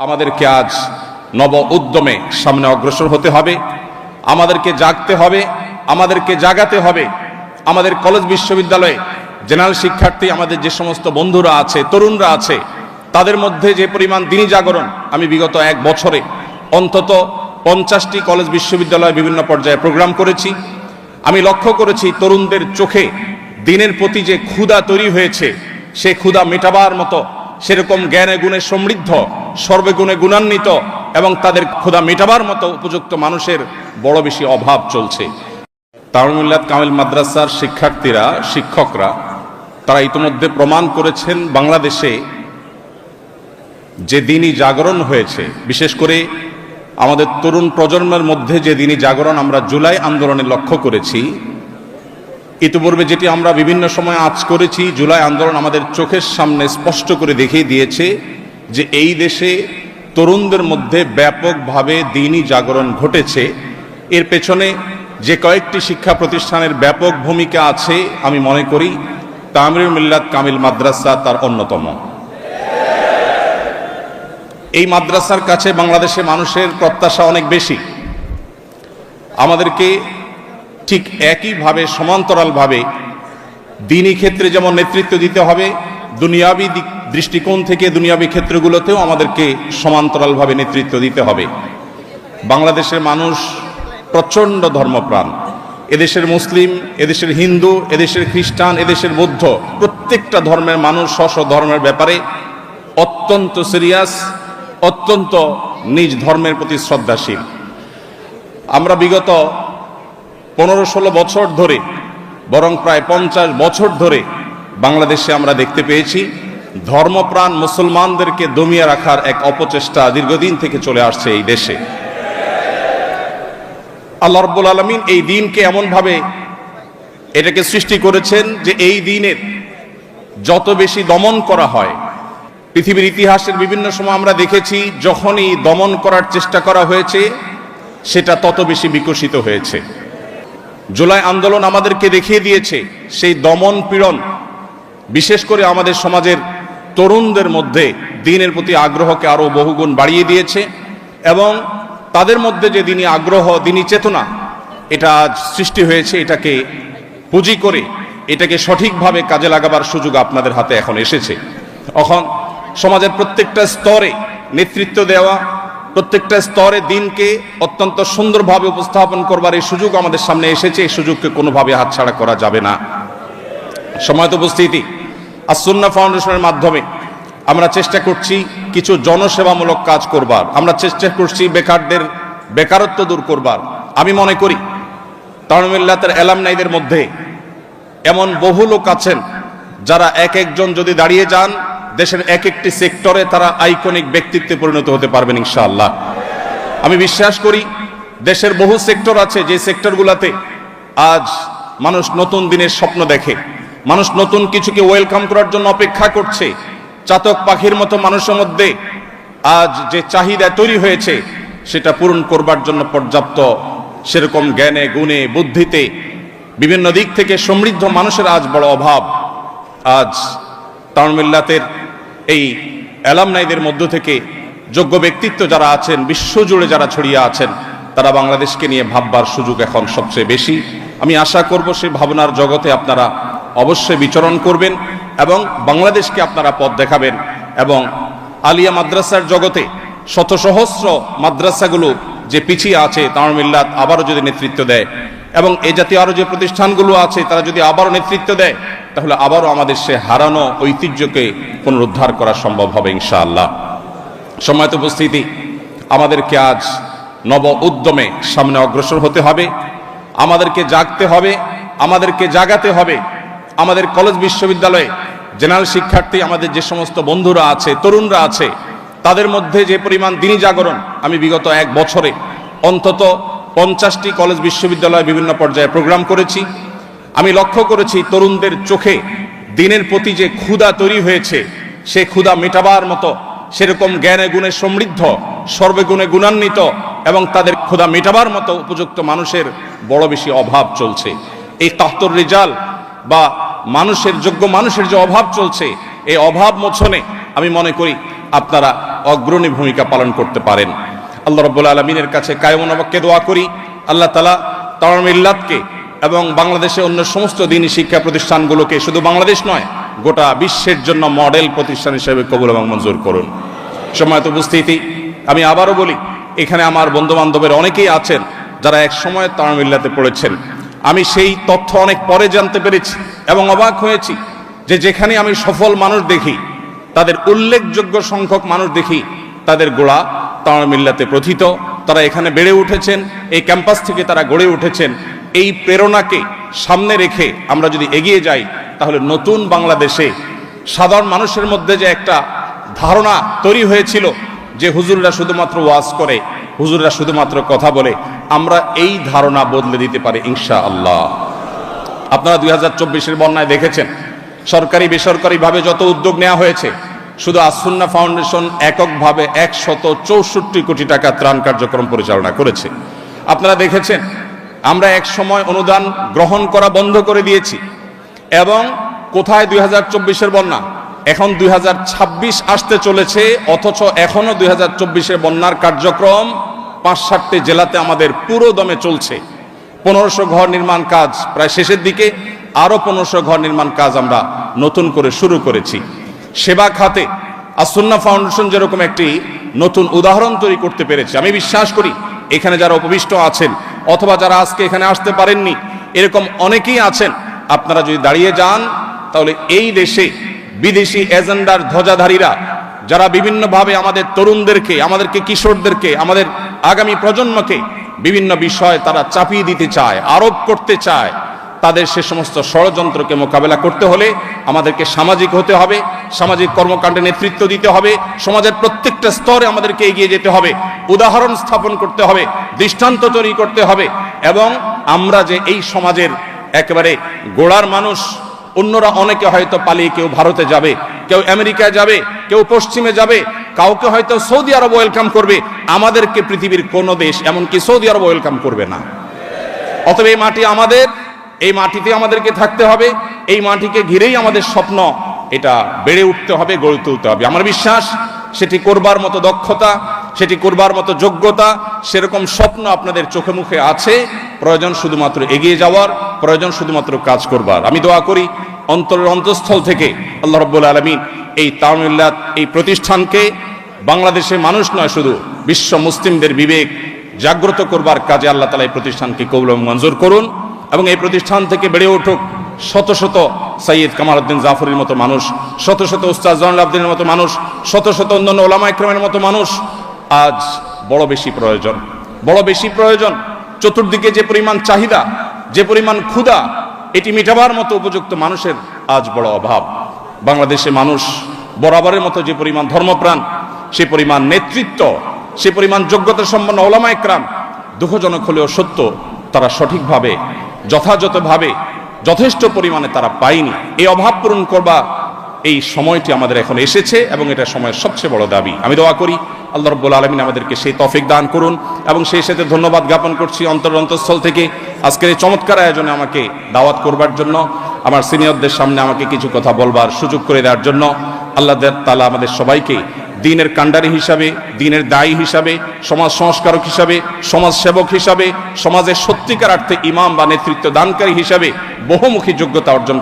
আমাদেরকে আজ নব উদ্যমে সামনে অগ্রসর হতে হবে। আমাদেরকে জাগতে হবে, আমাদেরকে জাগাতে হবে। আমাদের কলেজ বিশ্ববিদ্যালয়ে জেনারেল শিক্ষার্থী, আমাদের যে সমস্ত বন্ধুরা আছে, তরুণরা আছে, তাদের মধ্যে যে পরিমাণ দিনী জাগরণ, আমি বিগত এক বছরে অন্তত 50টি কলেজ বিশ্ববিদ্যালয়ে বিভিন্ন পর্যায়ে প্রোগ্রাম করেছি। আমি লক্ষ্য করেছি তরুণদের চোখে দিনের প্রতি যে ক্ষুধা তৈরি হয়েছে, সে ক্ষুধা মেটাবার মতো সেরকম জ্ঞানে গুণে সমৃদ্ধ, সর্বগুণে গুণান্বিত এবং তাদের ক্ষুধা মেটাবার মতো উপযুক্ত মানুষের বড় বেশি অভাব চলছে। তামিলুল্লাহ কামিল মাদ্রাসার শিক্ষার্থীরা, শিক্ষকরা তারা ইতিমধ্যে প্রমাণ করেছেন বাংলাদেশে যে দিনী জাগরণ হয়েছে, বিশেষ করে আমাদের তরুণ প্রজন্মের মধ্যে যে দিনী জাগরণ আমরা জুলাই আন্দোলনে লক্ষ্য করেছি। ইতিপূর্বে যেটি আমরা বিভিন্ন সময় আঁচ করেছি, জুলাই আন্দোলন আমাদের চোখের সামনে স্পষ্ট করে দেখিয়ে দিয়েছে যে এই দেশে তরুণদের মধ্যে ব্যাপকভাবে দিনী জাগরণ ঘটেছে। এর পেছনে যে কয়েকটি শিক্ষা প্রতিষ্ঠানের ব্যাপক ভূমিকা আছে, আমি মনে করি তামিরুল মিল্লাত কামিল মাদ্রাসা তার অন্যতম। এই মাদ্রাসার কাছে বাংলাদেশে মানুষের প্রত্যাশা অনেক বেশি। আমাদেরকে ঠিক একইভাবে সমান্তরালভাবে দ্বীনি ক্ষেত্রে যেমন নেতৃত্ব দিতে হবে, দুনিয়াবি দৃষ্টিকোণ থেকে দুনিয়াবি ক্ষেত্রগুলোতেও আমাদেরকে সমান্তরালভাবে নেতৃত্ব দিতে হবে। বাংলাদেশের মানুষ প্রচণ্ড ধর্মপ্রাণ। এদেশের মুসলিম, এদেশের হিন্দু, এদেশের খ্রিস্টান, এদেশের বৌদ্ধ, প্রত্যেকটা ধর্মের মানুষ স্ব ধর্মের ব্যাপারে অত্যন্ত সিরিয়াস, অত্যন্ত নিজ ধর্মের প্রতি শ্রদ্ধাশীল। আমরা বিগত 15-16 বছর ধরে, বরং প্রায় 50 বছর ধরে বাংলাদেশে আমরা দেখতে পেয়েছি ধর্মপ্রাণ মুসলমানদেরকে দমিয়ে রাখার এক অপচেষ্টা দীর্ঘদিন থেকে চলে আসছে এই দেশে। আল্লাহ রাব্বুল আলামিন এই দিনকে এমনভাবে এটাকে সৃষ্টি করেছেন যে এই দিনের যত বেশি দমন করা হয়, পৃথিবীর ইতিহাসের বিভিন্ন সময় আমরা দেখেছি যখনই দমন করার চেষ্টা করা হয়েছে সেটা তত বেশি বিকশিত হয়েছে। জুলাই আন্দোলন আমাদেরকে দেখিয়ে দিয়েছে সেই দমন পীড়ন বিশেষ করে আমাদের সমাজের তরুণদের মধ্যে দ্বীনের প্রতি আগ্রহকে আরো বহুগুণ বাড়িয়ে দিয়েছে এবং তাদের মধ্যে যে দ্বীনি আগ্রহ, দ্বীনি চেতনা এটা আজ সৃষ্টি হয়েছে, এটাকে পুঁজি করে এটাকে সঠিকভাবে কাজে লাগাবার সুযোগ আপনাদের হাতে এখন এসেছে। এখন সমাজের প্রত্যেকটা স্তরে নেতৃত্ব দেওয়া, প্রত্যেকটা স্তরে দ্বীনকে অত্যন্ত সুন্দরভাবে উপস্থাপন করবার এই সুযোগ আমাদের সামনে এসেছে। এই সুযোগকে কোনোভাবে হাতছাড়া করা যাবে না। সময়ত উপস্থিতি, আস-সুন্নাহ ফাউন্ডেশনের মাধ্যমে আমরা চেষ্টা করছি কিছু জনসেবামূলক কাজ করবার, আমরা চেষ্টা করছি বেকারদের বেকারত্ব দূর করবার। আমি মনে করি তামিরুল মিল্লাতের এলামনাইদের মধ্যে এমন বহু লোক আছেন যারা এক একজন যদি দাঁড়িয়ে যান দেশের এক একটি সেক্টরে তারা আইকনিক ব্যক্তিত্বে পরিণত হতে পারবেন ইনশাআল্লাহ। আমি বিশ্বাস করি দেশের বহু সেক্টর আছে যে সেক্টরগুলোতে আজ মানুষ নতুন দিনের স্বপ্ন দেখে, মানুষ নতুন কিছুকে ওয়েলকাম করার জন্য অপেক্ষা করছে। চাতক পাখির মতো মানুষের মধ্যে আজ যে চাহিদা তৈরি হয়েছে সেটা পূরণ করবার জন্য পর্যাপ্ত সেরকম জ্ঞানে গুণে বুদ্ধিতে বিভিন্ন দিক থেকে সমৃদ্ধ মানুষের আজ বড় অভাব। আজ তামিরুল মিল্লাতের এই এলামনাইদের মধ্য থেকে যোগ্য ব্যক্তিত্ব যারা আছেন, বিশ্বজুড়ে যারা ছড়িয়ে আছেন, তারা বাংলাদেশকে নিয়ে ভাববার সুযোগ এখন সবচেয়ে বেশি। আমি আশা করব সেই ভাবনার জগতে আপনারা অবশ্যই বিচরণ করবেন এবং বাংলাদেশকে আপনারা পথ দেখাবেন এবং আলিয়া মাদ্রাসার জগতে শত সহস্র মাদ্রাসাগুলো যে পিছিয়ে আছে, তামিরুল মিল্লাত আবারও যদি নেতৃত্ব দেয় এবং এই জাতীয় আরো যে প্রতিষ্ঠানগুলো আছে তারা যদি আবারও নেতৃত্ব দেয়, তাহলে আবারও আমাদের সে হারানো ঐতিহ্যকে পুনরুদ্ধার করা সম্ভব হবে ইনশাআল্লাহ। সময়ত উপস্থিতি, আমাদেরকে আজ নব উদ্যমে সামনে অগ্রসর হতে হবে। আমাদেরকে জাগতে হবে, আমাদেরকে জাগাতে হবে। আমাদের কলেজ বিশ্ববিদ্যালয়ে জেনারেল শিক্ষার্থী, আমাদের যে সমস্ত বন্ধুরা আছে, তরুণরা আছে, তাদের মধ্যে যে পরিমাণ দিনী জাগরণ, আমি বিগত এক বছরে অন্তত 50টি কলেজ বিশ্ববিদ্যালয়ে বিভিন্ন পর্যায়ে প্রোগ্রাম করেছি। আমি লক্ষ্য করেছি তরুণদের চোখে দ্বীনের প্রতি যে ক্ষুধা তৈরি হয়েছে, সে ক্ষুধা মেটাবার মতো সেরকম জ্ঞানে গুণে সমৃদ্ধ, সর্বগুণে গুণান্বিত এবং তাদের ক্ষুধা মেটাবার মতো উপযুক্ত মানুষের বড় বেশি অভাব চলছে। এই তাহতুর রিজাল বা মানুষের যোগ্য মানুষের যে অভাব চলছে, এই অভাব মোচনে আমি মনে করি আপনারা অগ্রণী ভূমিকা পালন করতে পারেন। আল্লাহ রাব্বুল আলামিনের কাছে কায়মনবাক্যে দোয়া করি, আল্লাহ তাআলা তাওরাম মিল্লাতকে এবং বাংলাদেশে অন্য সমস্ত দ্বীনি শিক্ষা প্রতিষ্ঠানগুলোকে শুধু বাংলাদেশ নয় গোটা বিশ্বের জন্য মডেল প্রতিষ্ঠান হিসেবে কবুল এবং মঞ্জুর করুন। সম্মানিত উপস্থিতি, আমি আবারও বলি, এখানে আমার বন্ধু বান্ধবের অনেকেই আছেন যারা এক সময় তাওরাম মিল্লাতে পড়েছেন। আমি সেই তথ্য অনেক পরে জানতে পেরেছি এবং অবাক হয়েছি যে যেখানে আমি সফল মানুষ দেখি, তাদের উল্লেখযোগ্য সংখ্যক মানুষ দেখি, তাদের গোড়া তাওরাম মিল্লাতে প্রথিত। তারা এখানে বেড়ে উঠেছেন, এই ক্যাম্পাস থেকে তারা গড়ে উঠেছেন। এই প্রেরণাকে সামনে রেখে আমরা যদি এগিয়ে যাই, তাহলে নতুন বাংলাদেশে সাধারণ মানুষের মধ্যে যে একটা ধারণা তৈরি হয়েছিল যে হুজুররা শুধুমাত্র ওয়াজ করে, হুজুররা শুধুমাত্র কথা বলে, আমরা এই ধারণা বদলে দিতে পারি ইনশাআল্লাহ। আপনারা 2024-এর বন্যায় দেখেছেন সরকারি বেসরকারিভাবে যত উদ্যোগ নেওয়া হয়েছে, শুধু আসুন্নাহ ফাউন্ডেশন এককভাবে 164 কোটি টাকা ত্রাণ কার্যক্রম পরিচালনা করেছে। আপনারা দেখেছেন আমরা এক সময় অনুদান গ্রহণ করা বন্ধ করে দিয়েছি, এবং কোথায় 2024-এর বন্যা, এখন 2026 আসতে চলেছে, অথচ এখনো 2024-এর বন্যার কার্যক্রম 5-7টি জেলাতে আমাদের পুরো দমে চলছে। 1500 ঘর নির্মাণ কাজ প্রায় শেষের দিকে, আরো 1500 ঘর নির্মাণ কাজ আমরা নতুন করে শুরু করেছি। সেবা খাতে আসুন্নাহ ফাউন্ডেশন যেরকম একটি নতুন উদাহরণ তৈরি করতে পেরেছে, আমি বিশ্বাস করি এখানে যারা উপবিষ্ট আছেন অথবা যারা আজকে এখানে আসতে পারেননি, এরকম অনেকেই আছেন। আপনারা যদি দাঁড়িয়ে যান, তাহলে এই দেশে বিদেশি এজেন্ডার ধ্বজাধারীরা যারা বিভিন্নভাবে আমাদের তরুণদেরকে, আমাদেরকে কিশোরদেরকে, আমাদের আগামী প্রজন্মকে বিভিন্ন বিষয় তারা চাপিয়ে দিতে চায়, আরোপ করতে চায়, তাদের সে সমস্ত ষড়যন্ত্রকে মোকাবেলা করতে হলে আমাদেরকে সামাজিক হতে হবে, সামাজিক কর্মকাণ্ডে নেতৃত্ব দিতে হবে, সমাজের প্রত্যেকটা স্তরে আমাদেরকে এগিয়ে যেতে হবে, উদাহরণ স্থাপন করতে হবে, দৃষ্টান্ত তৈরি করতে হবে। এবং আমরা যে এই সমাজের একেবারে গোড়ার মানুষ, অন্যরা অনেকে হয়তো পালিয়ে কেউ ভারতে যাবে, কেউ আমেরিকায় যাবে, কেউ পশ্চিমে যাবে, কাউকে হয়তো সৌদি আরব ওয়েলকাম করবে, আমাদেরকে পৃথিবীর কোনো দেশ এমনকি সৌদি আরব ওয়েলকাম করবে না। অতএব এই মাটি আমাদের, এই মাটিতে আমাদেরকে থাকতে হবে, এই মাটিকে ঘিরেই আমাদের স্বপ্ন এটা বেড়ে উঠতে হবে, গড়ে তুলতে হবে। আমার বিশ্বাস সেটি করবার মতো দক্ষতা, সেটি করবার মতো যোগ্যতা, সেরকম স্বপ্ন আপনাদের চোখে মুখে আছে। প্রয়োজন শুধুমাত্র এগিয়ে যাওয়ার, প্রয়োজন শুধুমাত্র কাজ করবার। আমি দোয়া করি অন্তরের অন্তঃস্থল থেকে আল্লাহ রাব্বুল আলামিন এই তাওরাম মিল্লাত, এই প্রতিষ্ঠানকে বাংলাদেশে মানুষ নয়, শুধু বিশ্ব মুসলিমদের বিবেক জাগ্রত করবার কাজে আল্লাহ তাআলা এই প্রতিষ্ঠানকে কবুল এবং মঞ্জুর করুন, এবং এই প্রতিষ্ঠান থেকে বেড়ে উঠুক শত শত সৈয়দ কামাল উদ্দিন জাফরের মতো মানুষ, শত শত উস্তাদ জয়নুল আবেদিনের মতো মানুষ, শত শত অন্যান্য ওলামা ইকরামের মতো মানুষ। আজ বড় বেশি প্রয়োজন, বড় বেশি প্রয়োজন। চতুর্দিকে যে পরিমাণ চাহিদা, যে পরিমাণ ক্ষুধা, এটি মেটাবার মতো উপযুক্ত মানুষের আজ বড় অভাব। বাংলাদেশে মানুষ বরাবরের মতো যে পরিমাণ ধর্মপ্রাণ, সে পরিমাণ নেতৃত্ব, সে পরিমাণ যোগ্যতা সম্পন্ন ওলামা ইকরাম, দুঃখজনক হলেও সত্য, তারা সঠিকভাবে যথাযথভাবে যথেষ্ট পরিমাণে তারা পায়নি। এই অভাব পূরণ করবা এই সময়টি আমাদের এখন এসেছে, এবং এটা সময়ের সবচেয়ে বড় দাবি। আমি দোয়া করি আল্লাহ রাব্বুল আলামিন আমাদেরকে সেই তৌফিক দান করুন, এবং সেই সাথে ধন্যবাদ জ্ঞাপন করছি অন্তঃস্থল থেকে আজকের এই চমৎকার আয়োজনে আমাকে দাওয়াত করবার জন্য, আমার সিনিয়রদের সামনে আমাকে কিছু কথা বলবার সুযোগ করে দেওয়ার জন্য। আল্লাহ তাআলা আমাদের সবাইকে দ্বীনের কাণ্ডারি হিসাবে, দ্বীনের দায়ী হিসাবে, সমাজ সংস্কারক হিসাবে, সমাজ সেবক হিসাবে, সমাজের সত্যিকার অর্থে ইমাম বা নেতৃত্ব দানকারী হিসাবে বহুমুখী যোগ্যতা অর্জন